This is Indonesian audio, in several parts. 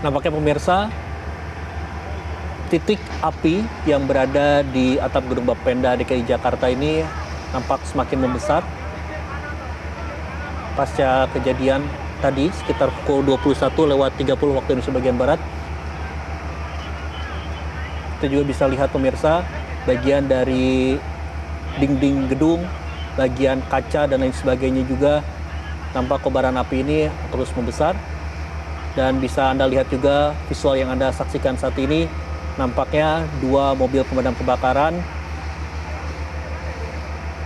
Nampaknya pemirsa, titik api yang berada di atap gedung Bapenda DKI Jakarta ini nampak semakin membesar pasca kejadian tadi sekitar pukul 21:30 waktu Indonesia bagian Barat. Kita juga bisa lihat pemirsa, bagian dari dinding gedung, bagian kaca dan lain sebagainya juga nampak kobaran api ini terus membesar. Dan bisa Anda lihat juga visual yang Anda saksikan saat ini, nampaknya 2 mobil pemadam kebakaran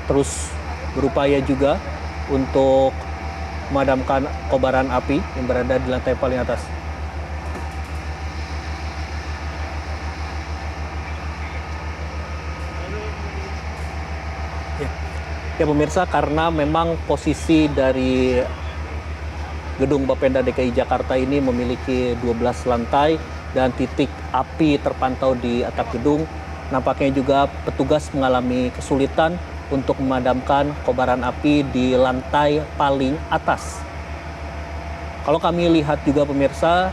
terus berupaya juga untuk memadamkan kobaran api yang berada di lantai paling atas. Ya pemirsa, karena memang posisi dari gedung Bapenda DKI Jakarta ini memiliki 12 lantai dan titik api terpantau di atap gedung, nampaknya juga petugas mengalami kesulitan untuk memadamkan kobaran api di lantai paling atas. Kalau kami lihat juga pemirsa,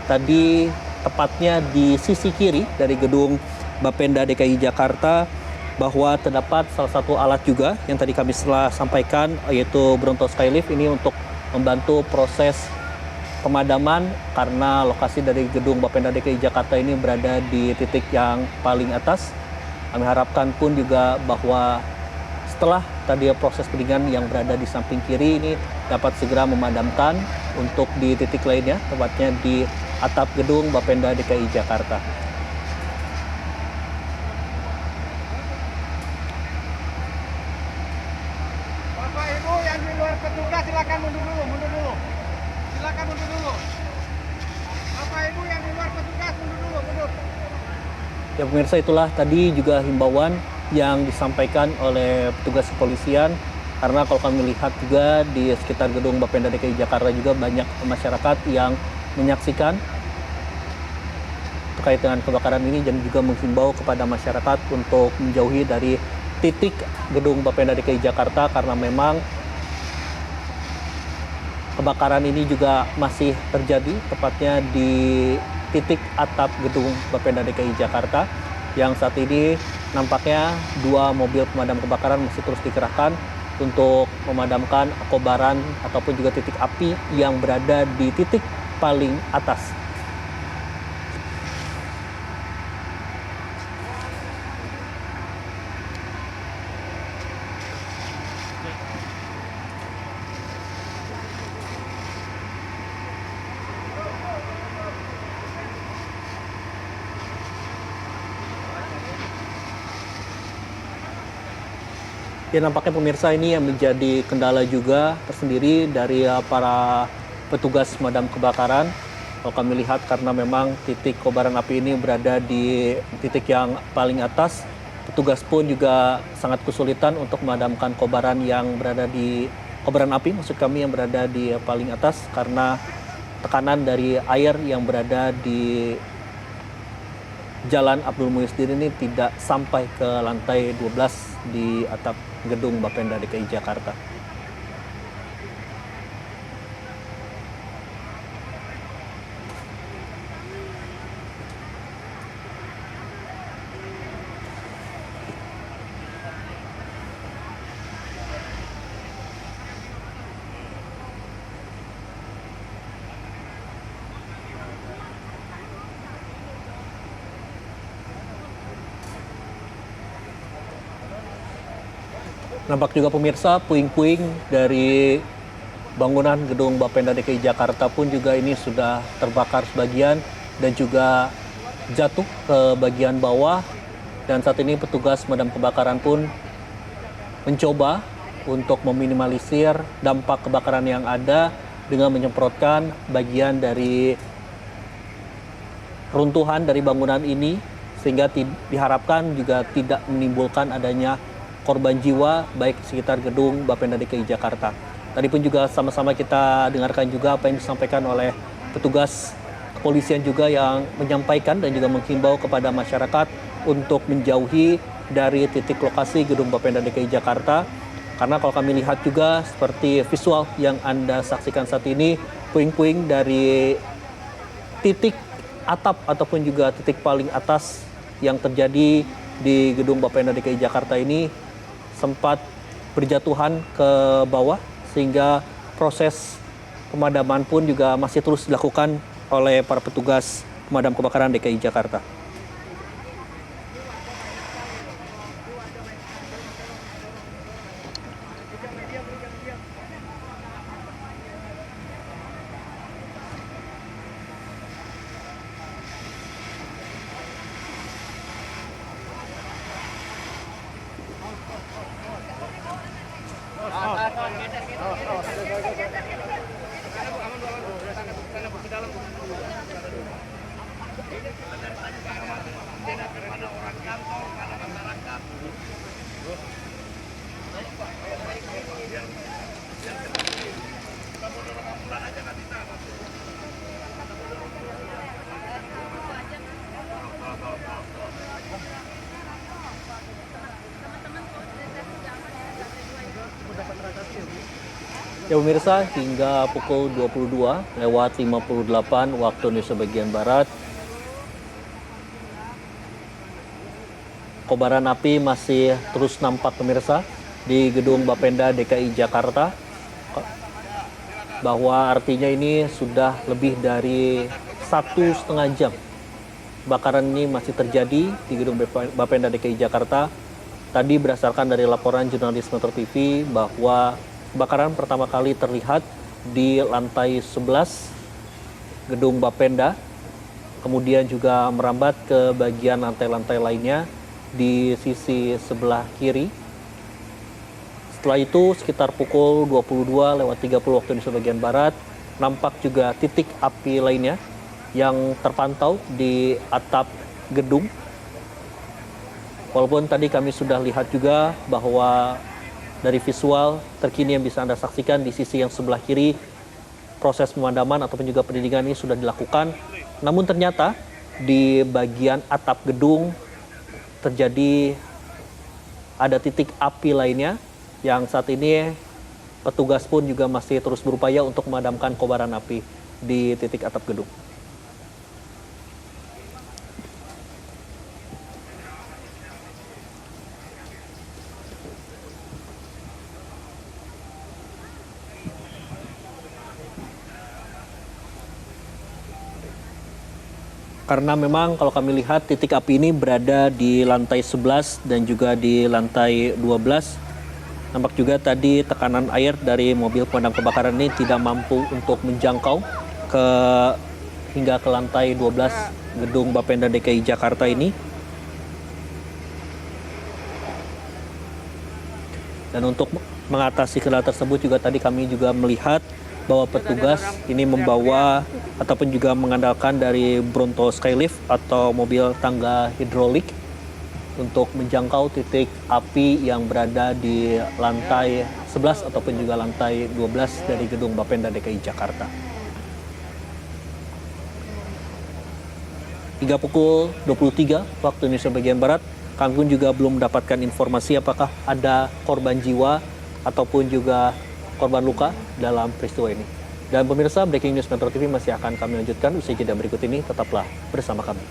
tadi tepatnya di sisi kiri dari gedung Bapenda DKI Jakarta, bahwa terdapat salah satu alat juga yang tadi kami telah sampaikan, yaitu Bronto Skylift ini untuk membantu proses pemadaman karena lokasi dari gedung Bapenda DKI Jakarta ini berada di titik yang paling atas. Kami harapkan pun juga bahwa setelah tadi proses pendinginan yang berada di samping kiri ini dapat segera memadamkan untuk di titik lainnya, tepatnya di atap gedung Bapenda DKI Jakarta. Bapak Ibu yang di luar petugas silakan mundur dulu. Silakan mundur dulu. Bapak Ibu yang di luar petugas mundur. Ya pemirsa, itulah tadi juga himbauan yang disampaikan oleh petugas kepolisian, karena kalau kami lihat juga di sekitar gedung Bapenda DKI Jakarta juga banyak masyarakat yang menyaksikan terkait dengan kebakaran ini dan juga menghimbau kepada masyarakat untuk menjauhi dari titik gedung Bapenda DKI Jakarta karena memang kebakaran ini juga masih terjadi tepatnya di titik atap gedung Bapenda DKI Jakarta yang saat ini nampaknya 2 mobil pemadam kebakaran masih terus dikerahkan untuk memadamkan kobaran ataupun juga titik api yang berada di titik paling atas. Ya nampaknya pemirsa, ini yang menjadi kendala juga tersendiri dari para petugas pemadam kebakaran. Kalau kami lihat karena memang titik kobaran api ini berada di titik yang paling atas, petugas pun juga sangat kesulitan untuk memadamkan kobaran api maksud kami yang berada di paling atas karena tekanan dari air yang berada di Jalan Abdul Muhyiddin ini tidak sampai ke lantai 12 di atap gedung Bapenda DKI Jakarta. Nampak juga pemirsa, puing-puing dari bangunan gedung Bapenda DKI Jakarta pun juga ini sudah terbakar sebagian dan juga jatuh ke bagian bawah. Dan saat ini petugas pemadam kebakaran pun mencoba untuk meminimalisir dampak kebakaran yang ada dengan menyemprotkan bagian dari runtuhan dari bangunan ini sehingga diharapkan juga tidak menimbulkan adanya korban jiwa baik di sekitar gedung Bapenda DKI Jakarta. Tadi pun juga sama-sama kita dengarkan juga apa yang disampaikan oleh petugas kepolisian juga yang menyampaikan dan juga menghimbau kepada masyarakat untuk menjauhi dari titik lokasi gedung Bapenda DKI Jakarta. Karena kalau kami lihat juga seperti visual yang Anda saksikan saat ini, puing-puing dari titik atap ataupun juga titik paling atas yang terjadi di gedung Bapenda DKI Jakarta ini sempat berjatuhan ke bawah sehingga proses pemadaman pun juga masih terus dilakukan oleh para petugas pemadam kebakaran DKI Jakarta. Ya pemirsa, hingga pukul 22:58 waktu Indonesia bagian Barat, kobaran api masih terus nampak pemirsa di gedung Bapenda DKI Jakarta. Bahwa artinya ini sudah lebih dari 1,5 jam kebakaran ini masih terjadi di gedung Bapenda DKI Jakarta. Tadi berdasarkan dari laporan jurnalis Metro TV bahwa kebakaran pertama kali terlihat di lantai 11 gedung Bapenda, kemudian juga merambat ke bagian lantai-lantai lainnya di sisi sebelah kiri. Setelah itu sekitar pukul 22:30 waktu Indonesia bagian Barat, nampak juga titik api lainnya yang terpantau di atap gedung. Walaupun tadi kami sudah lihat juga bahwa dari visual terkini yang bisa Anda saksikan di sisi yang sebelah kiri, proses pemadaman ataupun juga pendinginan ini sudah dilakukan. Namun ternyata di bagian atap gedung terjadi ada titik api lainnya yang saat ini petugas pun juga masih terus berupaya untuk memadamkan kobaran api di titik atap gedung. Karena memang kalau kami lihat titik api ini berada di lantai 11 dan juga di lantai 12. Nampak juga tadi tekanan air dari mobil pemadam kebakaran ini tidak mampu untuk menjangkau hingga ke lantai 12 gedung Bapenda DKI Jakarta ini. Dan untuk mengatasi kendala tersebut juga tadi kami juga melihat bahwa petugas ini membawa ataupun juga mengandalkan dari Bronto Skylift atau mobil tangga hidrolik untuk menjangkau titik api yang berada di lantai 11 ataupun juga lantai 12 dari gedung Bapenda DKI Jakarta. Hingga pukul 23 waktu Indonesia bagian Barat, kami pun juga belum mendapatkan informasi apakah ada korban jiwa ataupun juga korban luka dalam peristiwa ini. Dan pemirsa, Breaking News Metro TV masih akan kami lanjutkan usai jeda berikut ini. Tetaplah bersama kami.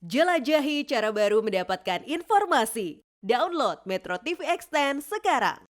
Jelajahi cara baru mendapatkan informasi. Download Metro TV Extend sekarang.